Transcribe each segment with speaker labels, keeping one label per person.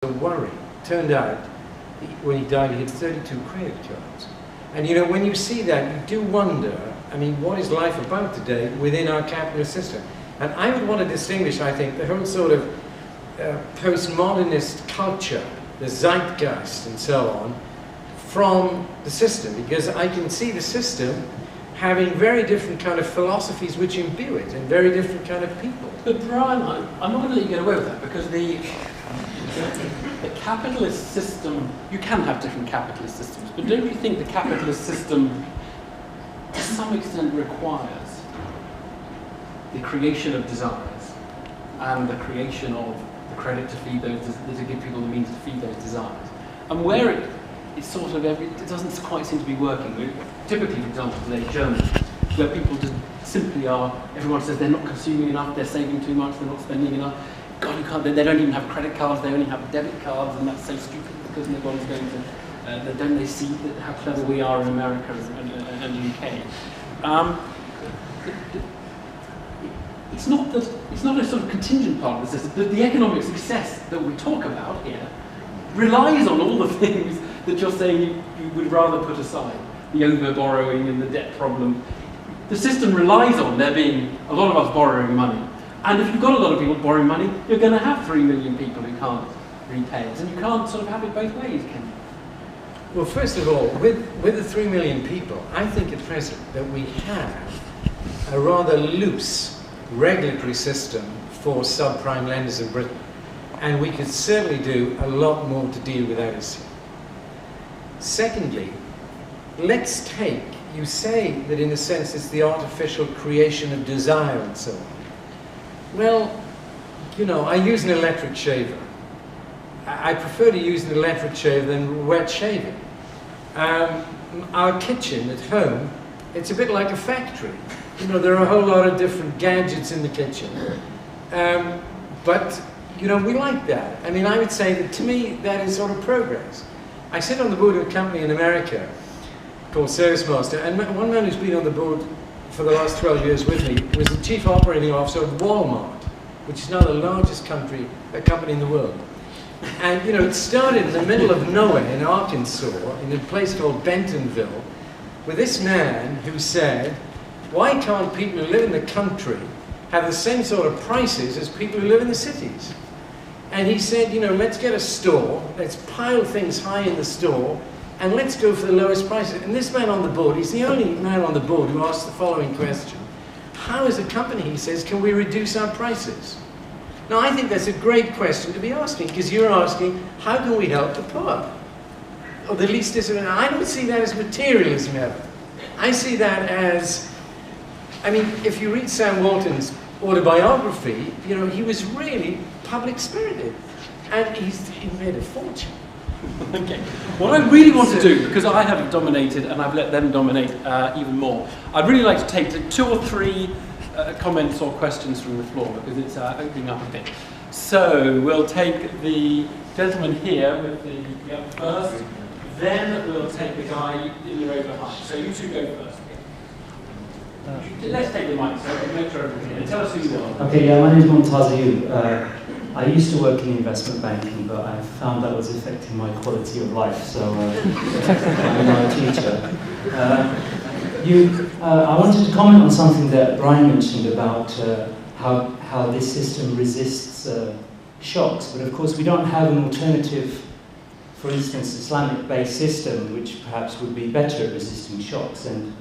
Speaker 1: worry. Turned out, when he died, he had 32 credit cards. And you know, when you see that, you do wonder, I mean, what is life about today within our capitalist system? And I would want to distinguish, I think, the whole sort of postmodernist culture, the zeitgeist and so on, from the system, because I can see the system having very different kind of philosophies which imbue it, and very different kind of people.
Speaker 2: But Brian, I'm not going to let you get away with that, because the capitalist system, you can have different capitalist systems, but don't you think the capitalist system to some extent requires the creation of desires and the creation of the credit to feed those, to give people the means to feed those desires? And where it's sort of it doesn't quite seem to be working. Typically, for example, today, Germany, where people just simply are, everyone says they're not consuming enough, they're saving too much, they're not spending enough. God, you can't, they don't even have credit cards, they only have debit cards, and that's so stupid because no one's going to, don't they see how clever we are in America and the UK? It's not a sort of contingent part of the system, but the economic success that we talk about here relies on all the things that you're saying you would rather put aside. The over-borrowing and the debt problem. The system relies on there being a lot of us borrowing money. And if you've got a lot of people borrowing money, you're going to have 3 million people who can't repay it. And you can't sort of have it both ways, can you?
Speaker 1: Well, first of all, with the 3 million people, I think at present that we have a rather loose regulatory system for subprime lenders in Britain. And we could certainly do a lot more to deal with that issue. Secondly, let's take, you say that in a sense it's the artificial creation of desire and so on. Well, you know, I use an electric shaver. I prefer to use an electric shaver than wet shaving. Our kitchen at home, it's a bit like a factory. You know, there are a whole lot of different gadgets in the kitchen. But, you know, we like that. I mean, I would say that to me, that is sort of progress. I sit on the board of a company in America called ServiceMaster, and one man who's been on the board for the last 12 years with me was the chief operating officer of Walmart, which is now the largest company in the world. And you know, it started in the middle of nowhere in Arkansas, in a place called Bentonville, with this man who said, why can't people who live in the country have the same sort of prices as people who live in the cities? And he said, you know, let's get a store, let's pile things high in the store, and let's go for the lowest prices. And this man on the board, he's the only man on the board who asked the following question. How as a company, he says, can we reduce our prices? Now, I think that's a great question to be asking, because you're asking, how can we help the poor? Or the least disadvantaged? I don't see that as materialism ever. I see that as, I mean, if you read Sam Walton's autobiography, you know, he was really public-spirited. And he made a fortune.
Speaker 2: Okay. What I really want to do, because I have dominated and I've let them dominate even more, I'd really like to take 2 or 3 comments or questions from the floor, because it's opening up a bit. So we'll take the gentleman here with the first, then we'll take the guy in the row behind. So you two go first. Let's take the mic so we can make sure everyone's here. Tell us who you are.
Speaker 3: Okay, yeah, my name is Montaza Ayub. I used to work in investment banking, but I found that was affecting my quality of life, so I'm now a teacher. I wanted to comment on something that Brian mentioned about how this system resists shocks, but of course we don't have an alternative, for instance, Islamic-based system, which perhaps would be better at resisting shocks, and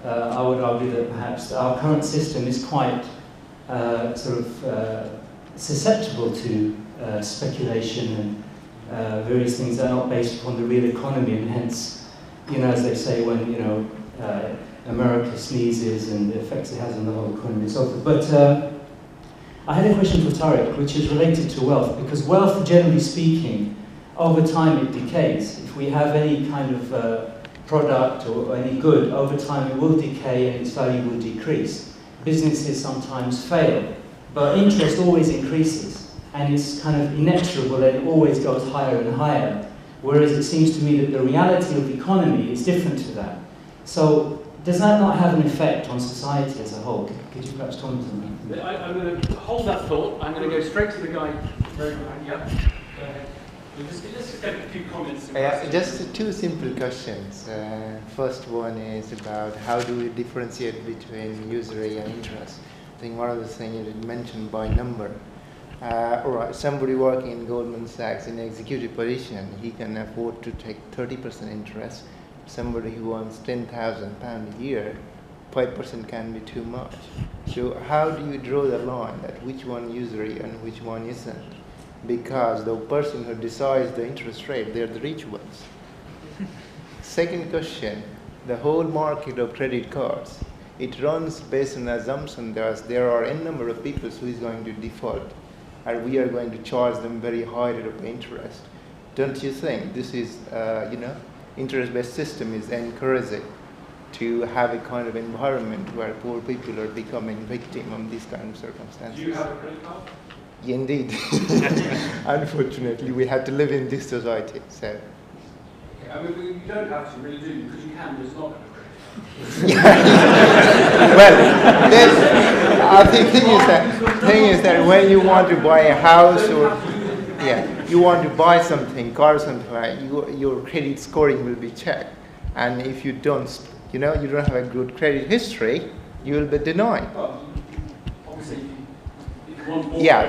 Speaker 3: I would argue that perhaps our current system is quite susceptible to speculation and various things that are not based upon the real economy, and hence, you know, as they say, when, you know, America sneezes and the effects it has on the whole economy and so forth. But I had a question for Tarek, which is related to wealth, because wealth, generally speaking, over time it decays. If we have any kind of product or any good, over time it will decay and its value will decrease. Businesses sometimes fail, but interest always increases, and it's kind of inexorable and it always goes higher and higher, whereas it seems to me that the reality of the economy is different to that. So does that not have an effect on society as a whole? Could you perhaps comment on that?
Speaker 2: I'm going to hold that thought. I'm going to go straight to the guy very behind. Yep. Go ahead. Let's just get a few comments.
Speaker 4: Just two simple questions. First one is about how do we differentiate between usury and interest. I think one of the things you mentioned by number. Or somebody working in Goldman Sachs in an executive position, he can afford to take 30% interest. Somebody who earns £10,000 a year, 5% can be too much. So how do you draw the line that which one usury and which one isn't? Because the person who decides the interest rate, they're the rich ones. Second question, the whole market of credit cards, it runs based on the assumption that there are n number of people who is going to default, and we are going to charge them very high rate of interest. Don't you think this is, interest-based system is encouraging to have a kind of environment where poor people are becoming victim of these kind of circumstances?
Speaker 2: Do you have a credit card?
Speaker 4: Yeah, indeed. Unfortunately, we have to live in this society. So.
Speaker 2: Okay, I mean, you don't have to really do, because you can, but it's not a
Speaker 4: Well, I think thing is that when you want to buy a house or you want to buy something, car or something like your credit scoring will be checked, and if you don't, you don't have a good credit history, you will be denied.
Speaker 2: Well, obviously,
Speaker 4: yeah.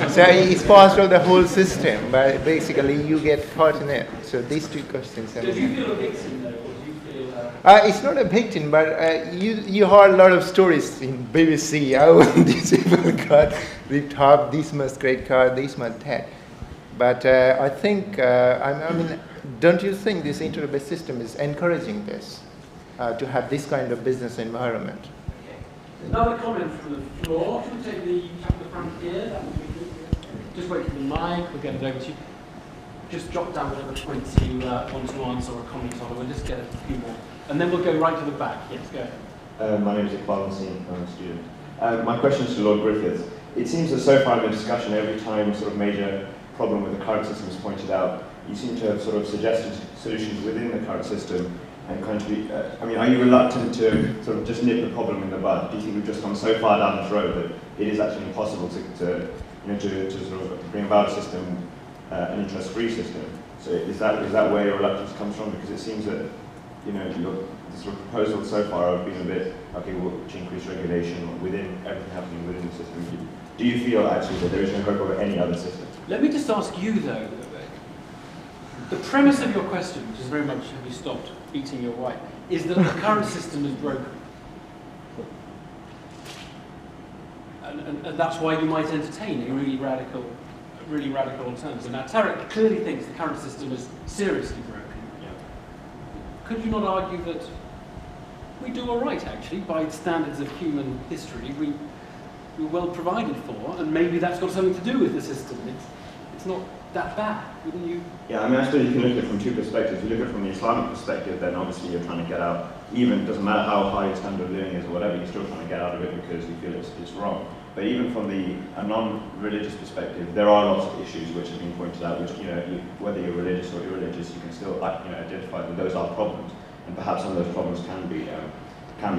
Speaker 4: So it's part of the whole system, but basically you get caught in it. So these two questions.
Speaker 2: So do you feel a victim though, or do you feel?
Speaker 4: It's not a victim, but you heard a lot of stories in BBC. How these people got ripped off, this much credit card, this much that. But I think, I mean, don't you think this internet-based system is encouraging this to have this kind of business environment?
Speaker 2: Another comment from the floor. Should we take the chap at the front here? That would be good. Just wait for the mic. We'll get it over to you. Just jot down whatever points you want to answer or comment on. We'll just get a few more. And then we'll go right to the back. Yes, go ahead.
Speaker 5: My name is Vincent. I'm a student. My question is to Lord Griffiths. It seems that so far in the discussion, every time a sort of major problem with the current system is pointed out, you seem to have sort of suggested solutions within the current system. And kind of be, are you reluctant to sort of just nip the problem in the bud? Do you think we've just gone so far down this road that it is actually impossible to sort of bring about a system, an interest-free system? So is that where your reluctance comes from? Because it seems that the sort of proposals so far have been a bit okay. We'll increase regulation within everything happening within the system. Do you feel actually that there is no hope of any other system?
Speaker 2: Let me just ask you though. The premise of your question, which is very much have you stopped beating your wife, is that the current system is broken. And that's why you might entertain a really radical alternative. Now, Tarek clearly thinks the current system is seriously broken. Yeah. Could you not argue that we do all right, actually, by standards of human history? We're well provided for, and maybe that's got something to do with the system. It's not that bad, wouldn't you?
Speaker 5: Yeah, I suppose you can look at it from two perspectives. If you look at it from the Islamic perspective, then obviously you're trying to get out, even, it doesn't matter how high your standard of living is or whatever, you're still trying to get out of it because you feel it's wrong. But even from a non-religious perspective, there are lots of issues which have been pointed out, which, whether you're religious or irreligious, you can still identify that those are problems. And perhaps some of those problems can be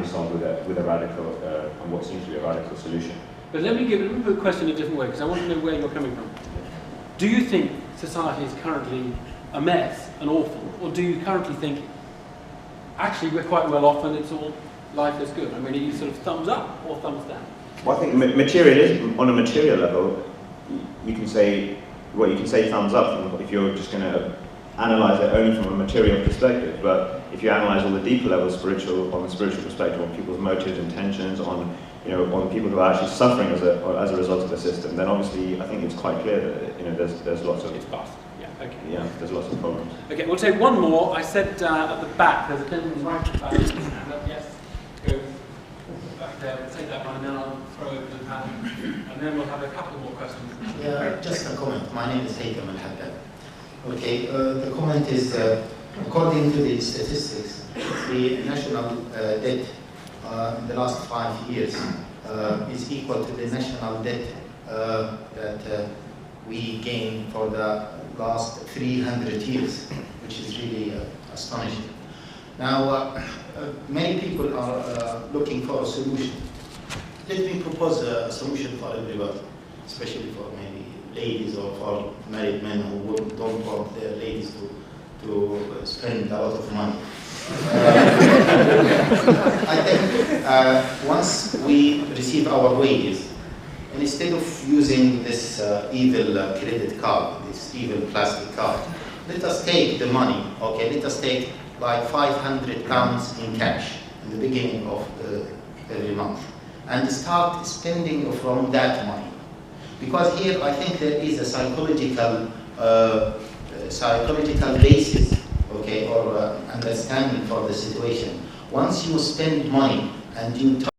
Speaker 5: solved with a radical, and what seems to be a radical solution.
Speaker 2: But let me put the question a different way, because I want to know where you're coming from. Do you think society is currently a mess and awful, or do you currently think, actually, we're quite well off and it's all, life is good? I mean, are you sort of thumbs up or thumbs down?
Speaker 5: Well, I think materialism, on a material level, you can say thumbs up if you're just going to analyze it only from a material perspective. But if you analyze all the deeper levels, on the spiritual perspective, on people's motives, intentions, on people who are actually suffering as a result of the system, then obviously I think it's quite clear that there's lots of
Speaker 2: it's past. Yeah. Okay.
Speaker 5: Yeah, there's lots of problems.
Speaker 2: Okay, we'll take one more. I said at the back. There's a gentleman right at the back. Yes. Go back there. We'll take that one, and then I'll throw open the panel, and then we'll have a couple more questions.
Speaker 6: Yeah, just a comment. My name is Haytham Al-Haddad. Okay, the comment is, according to the statistics, the national debt in the last 5 years is equal to the national debt that we gained for the last 300 years, which is really astonishing. Now, many people are looking for a solution. Let me propose a solution for everyone, especially for maybe ladies or for married men who don't want their ladies to spend a lot of money. I think once we receive our wages, and instead of using this evil credit card, this evil plastic card, let us take the money, okay, let us take like £500 in cash in the beginning of every month, and start spending from that money. Because here I think there is a psychological basis, okay, or understanding for the situation. Once you spend money and you